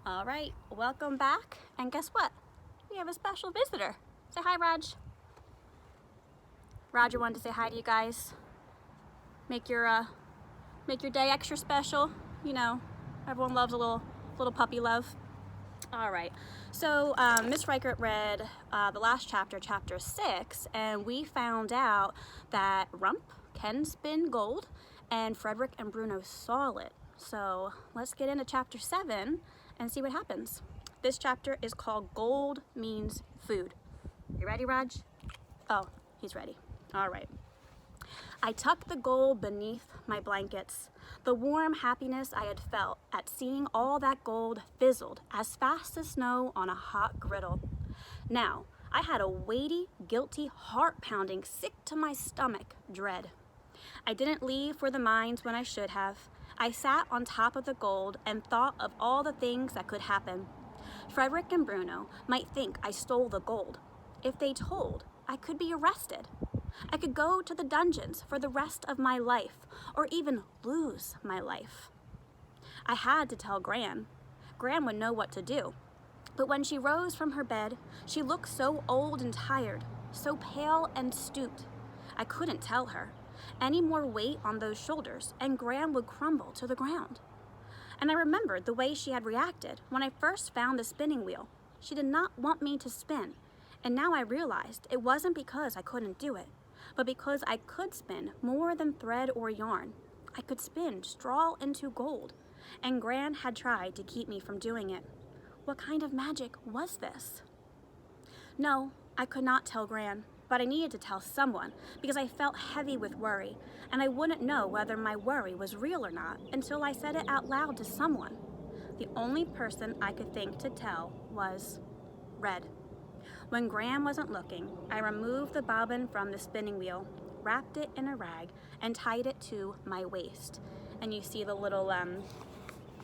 All right, welcome back. And guess what? We have a special visitor. Say hi, Raj. Roger wanted to say hi to you guys. Make your day extra special. You know, everyone loves a little puppy love. All right, so Miss Reichert read the last chapter, chapter 6, and we found out that Rump can spin gold, and Frederick and Bruno saw it. So let's get into chapter 7 and see what happens. This chapter is called Gold Means Food. You ready, Raj? Oh, he's ready. All right. I tucked the gold beneath my blankets. The warm happiness I had felt at seeing all that gold fizzled as fast as snow on a hot griddle. Now, I had a weighty, guilty, heart-pounding, sick-to-my-stomach dread. I didn't leave for the mines when I should have. I sat on top of the gold and thought of all the things that could happen. Frederick and Bruno might think I stole the gold. If they told, I could be arrested. I could go to the dungeons for the rest of my life, or even lose my life. I had to tell Gran. Gran would know what to do. But when she rose from her bed, she looked so old and tired, so pale and stooped. I couldn't tell her. Any more weight on those shoulders, and Gran would crumble to the ground. And I remembered the way she had reacted when I first found the spinning wheel. She did not want me to spin, and now I realized it wasn't because I couldn't do it, but because I could spin more than thread or yarn. I could spin straw into gold, and Gran had tried to keep me from doing it. What kind of magic was this? No, I could not tell Gran, but I needed to tell someone because I felt heavy with worry, and I wouldn't know whether my worry was real or not until I said it out loud to someone. The only person I could think to tell was Red. When Gran wasn't looking, I removed the bobbin from the spinning wheel, wrapped it in a rag, and tied it to my waist. And you see the little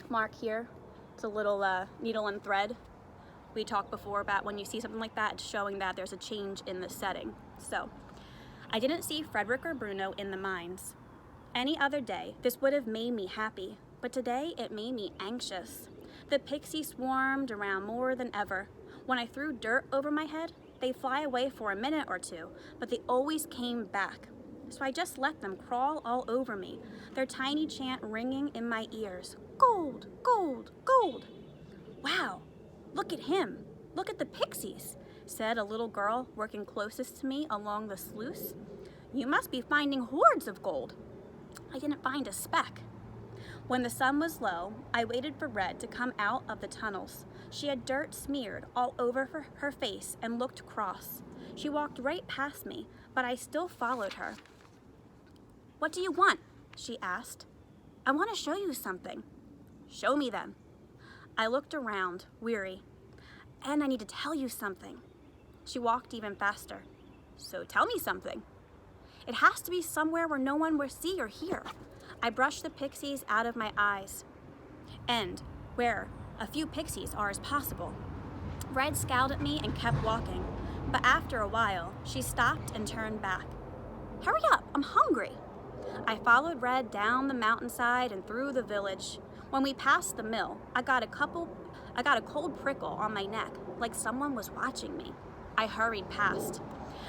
mark here? It's a little needle and thread. We talked before about when you see something like that, it's showing that there's a change in the setting. So, I didn't see Frederick or Bruno in the mines. Any other day, this would have made me happy, but today it made me anxious. The pixies swarmed around more than ever. When I threw dirt over my head, they'd fly away for a minute or two, but they always came back. So I just let them crawl all over me, their tiny chant ringing in my ears. Gold, gold, gold. Wow. Look at him. Look at the pixies, said a little girl working closest to me along the sluice. You must be finding hordes of gold. I didn't find a speck. When the sun was low, I waited for Red to come out of the tunnels. She had dirt smeared all over her face and looked cross. She walked right past me, but I still followed her. What do you want? She asked. I want to show you something. Show me then. I looked around, weary. And I need to tell you something. She walked even faster. So tell me something. It has to be somewhere where no one will see or hear. I brushed the pixies out of my eyes. And where a few pixies are as possible. Red scowled at me and kept walking. But after a while, she stopped and turned back. Hurry up, I'm hungry. I followed Red down the mountainside and through the village. When we passed the mill, I got a cold prickle on my neck, like someone was watching me. I hurried past.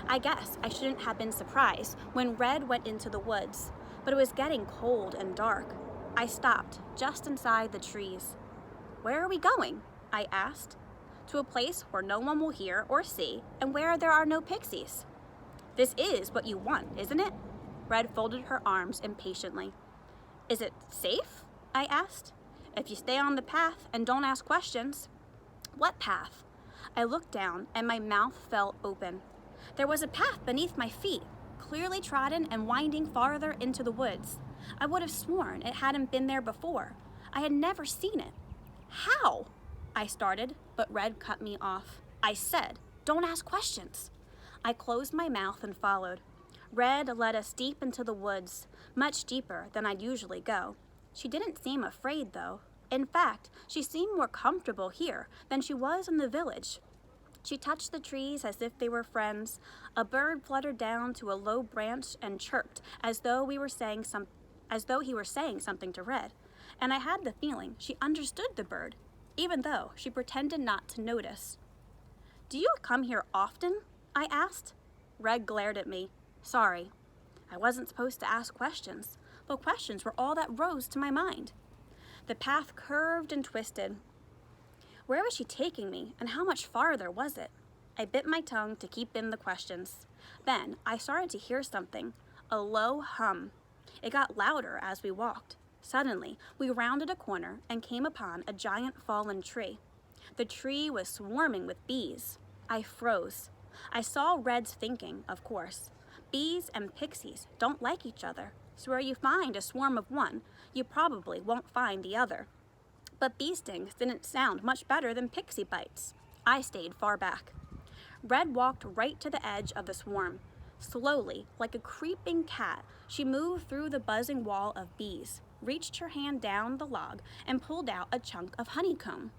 I guess I shouldn't have been surprised when Red went into the woods, but it was getting cold and dark. I stopped just inside the trees. Where are we going? I asked. To a place where no one will hear or see and where there are no pixies. This is what you want, isn't it? Red folded her arms impatiently. Is it safe? I asked. If you stay on the path and don't ask questions. What path? I looked down and my mouth fell open. There was a path beneath my feet, clearly trodden and winding farther into the woods. I would have sworn it hadn't been there before. I had never seen it. How? I started, but Red cut me off. I said, don't ask questions. I closed my mouth and followed. Red led us deep into the woods, much deeper than I'd usually go. She didn't seem afraid, though. In fact, she seemed more comfortable here than she was in the village. She touched the trees as if they were friends. A bird fluttered down to a low branch and chirped as though he were saying something to Red. And I had the feeling she understood the bird. even though she pretended not to notice. "Do you come here often?" I asked. Red glared at me. Sorry. I wasn't supposed to ask questions, but questions were all that rose to my mind. The path curved and twisted. Where was she taking me, and how much farther was it? I bit my tongue to keep in the questions. Then I started to hear something, a low hum. It got louder as we walked. Suddenly, we rounded a corner and came upon a giant fallen tree. The tree was swarming with bees. I froze. I saw Red's thinking, of course. Bees and pixies don't like each other, so where you find a swarm of one, you probably won't find the other. But bee stings didn't sound much better than pixie bites. I stayed far back. Red walked right to the edge of the swarm. Slowly, like a creeping cat, she moved through the buzzing wall of bees, reached her hand down the log, and pulled out a chunk of honeycomb,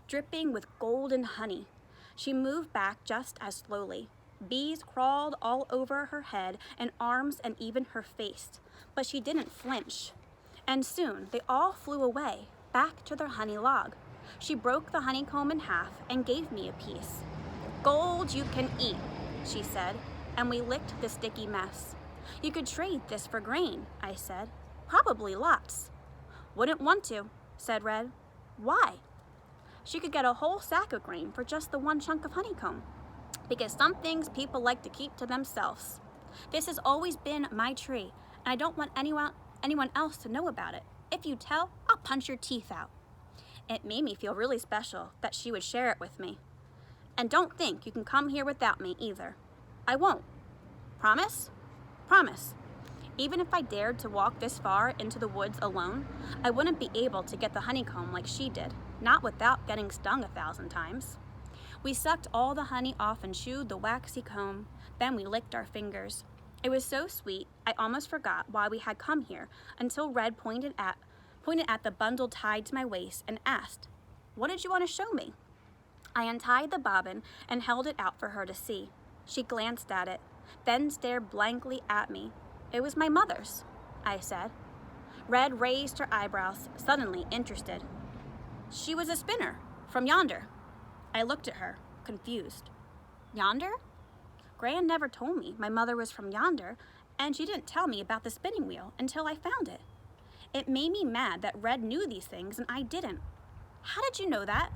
dripping with golden honey. She moved back just as slowly. Bees crawled all over her head and arms and even her face, but she didn't flinch. And soon they all flew away, back to their honey log. She broke the honeycomb in half and gave me a piece. "Gold you can eat," she said, and we licked the sticky mess. "You could trade this for grain," I said. "Probably lots." "Wouldn't want to," said Red. "Why?" She could get a whole sack of grain for just the one chunk of honeycomb. "Because some things people like to keep to themselves. This has always been my tree, and I don't want anyone else to know about it. If you tell, I'll punch your teeth out." It made me feel really special that she would share it with me. "And don't think you can come here without me either." "I won't." "Promise?" "Promise." Even if I dared to walk this far into the woods alone, I wouldn't be able to get the honeycomb like she did, not without getting stung 1,000 times. We sucked all the honey off and chewed the waxy comb. Then we licked our fingers. It was so sweet, I almost forgot why we had come here until Red pointed at the bundle tied to my waist and asked, "What did you want to show me?" I untied the bobbin and held it out for her to see. She glanced at it, then stared blankly at me. "It was my mother's," I said. Red raised her eyebrows, suddenly interested. "She was a spinner, from yonder." I looked at her, confused. "Yonder?" Gran never told me my mother was from yonder, and she didn't tell me about the spinning wheel until I found it. It made me mad that Red knew these things and I didn't. "How did you know that?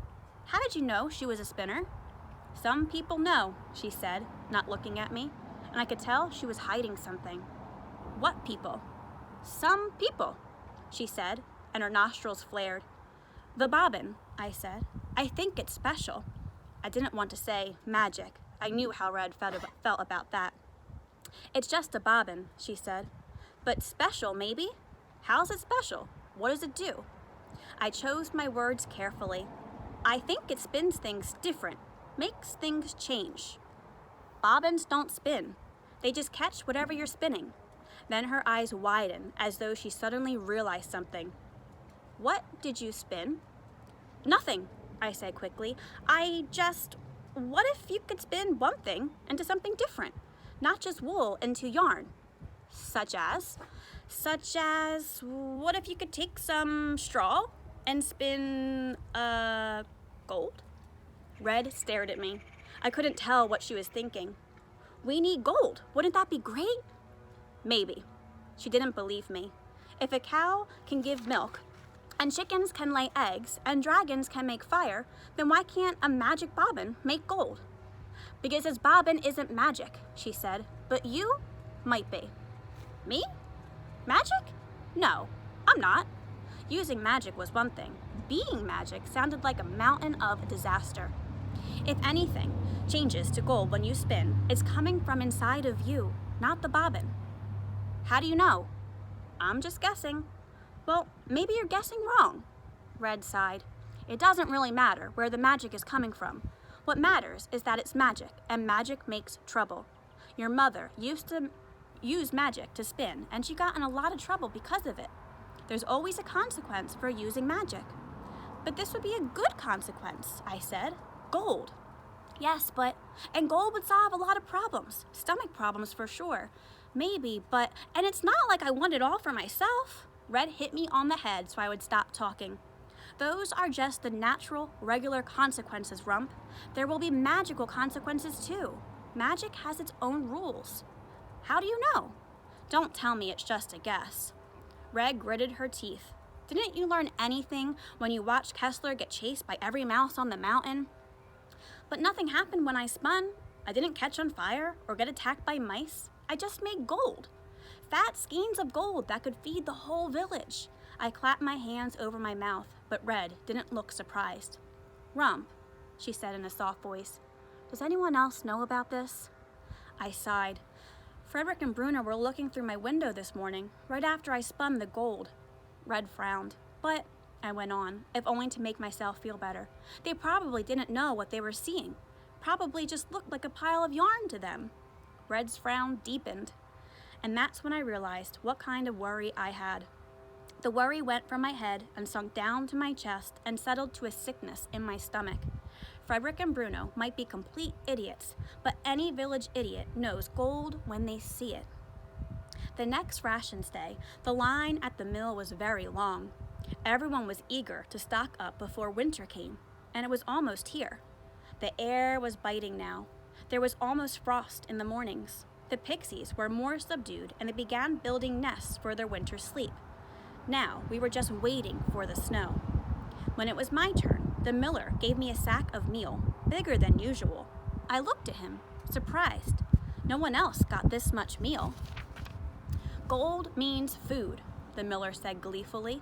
How did you know she was a spinner?" "Some people know," she said, not looking at me, and I could tell she was hiding something. "What people?" "Some people," she said, and her nostrils flared. "The bobbin," I said. "I think it's special." I didn't want to say magic. I knew how Red felt about that. "It's just a bobbin," she said. "But special, maybe? How's it special? What does it do?" I chose my words carefully. "I think it spins things different, makes things change." "Bobbins don't spin. They just catch whatever you're spinning." Then her eyes widened as though she suddenly realized something. "What did you spin?" "Nothing," I said quickly. What if you could spin one thing into something different? Not just wool into yarn." Such as, what if you could take some straw and spin, gold?" Red stared at me. I couldn't tell what she was thinking. "We need gold. Wouldn't that be great?" "Maybe." She didn't believe me. If a cow can give milk, and chickens can lay eggs, and dragons can make fire, then why can't a magic bobbin make gold? "Because this bobbin isn't magic," she said, "but you might be." "Me? Magic? No, I'm not." Using magic was one thing. Being magic sounded like a mountain of disaster. If anything changes to gold when you spin, it's coming from inside of you, not the bobbin. "How do you know?" "I'm just guessing." "Well, maybe you're guessing wrong." Red sighed. "It doesn't really matter where the magic is coming from. What matters is that it's magic, and magic makes trouble. Your mother used to use magic to spin, and she got in a lot of trouble because of it. There's always a consequence for using magic." "But this would be a good consequence," I said. "Gold." "Yes, and gold would solve a lot of problems. Stomach problems for sure. Maybe, and it's not like I want it all for myself." Red hit me on the head so I would stop talking. Those are just the natural, regular consequences, Rump. There will be magical consequences too. Magic has its own rules. How do you know? Don't tell me it's just a guess. Red gritted her teeth. Didn't you learn anything when you watched Kessler get chased by every mouse on the mountain? But nothing happened when I spun. I didn't catch on fire or get attacked by mice. I just made gold. Fat skeins of gold that could feed the whole village. I clapped my hands over my mouth, but Red didn't look surprised. Rump, she said in a soft voice, does anyone else know about this? I sighed. Frederick and Bruno were looking through my window this morning, right after I spun the gold. Red frowned. But, I went on, if only to make myself feel better, they probably didn't know what they were seeing. Probably just looked like a pile of yarn to them. Red's frown deepened. And that's when I realized what kind of worry I had. The worry went from my head and sunk down to my chest and settled to a sickness in my stomach. Frederick and Bruno might be complete idiots, but any village idiot knows gold when they see it. The next rations day, the line at the mill was very long. Everyone was eager to stock up before winter came, and it was almost here. The air was biting now. There was almost frost in the mornings. The pixies were more subdued, and they began building nests for their winter sleep. Now we were just waiting for the snow. When it was my turn, the miller gave me a sack of meal, bigger than usual. I looked at him, surprised. No one else got this much meal. Gold means food, the miller said gleefully.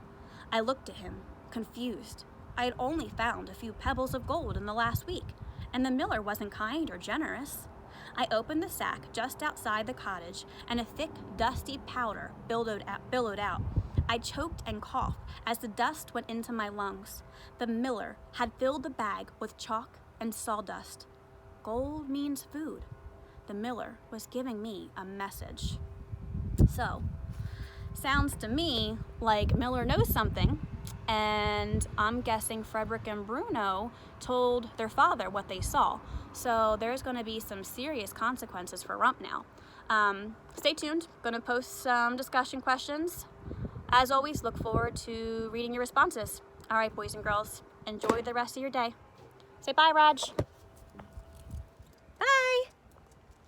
I looked at him, confused. I had only found a few pebbles of gold in the last week, and the miller wasn't kind or generous. I opened the sack just outside the cottage, and a thick, dusty powder billowed out. I choked and coughed as the dust went into my lungs. The miller had filled the bag with chalk and sawdust. Gold means food. The miller was giving me a message. So, sounds to me like Miller knows something, and I'm guessing Frederick and Bruno told their father what they saw. So there's going to be some serious consequences for Rump now. Stay tuned. Going to post some discussion questions. As always, look forward to reading your responses. All right, boys and girls, enjoy the rest of your day. Say bye, Raj.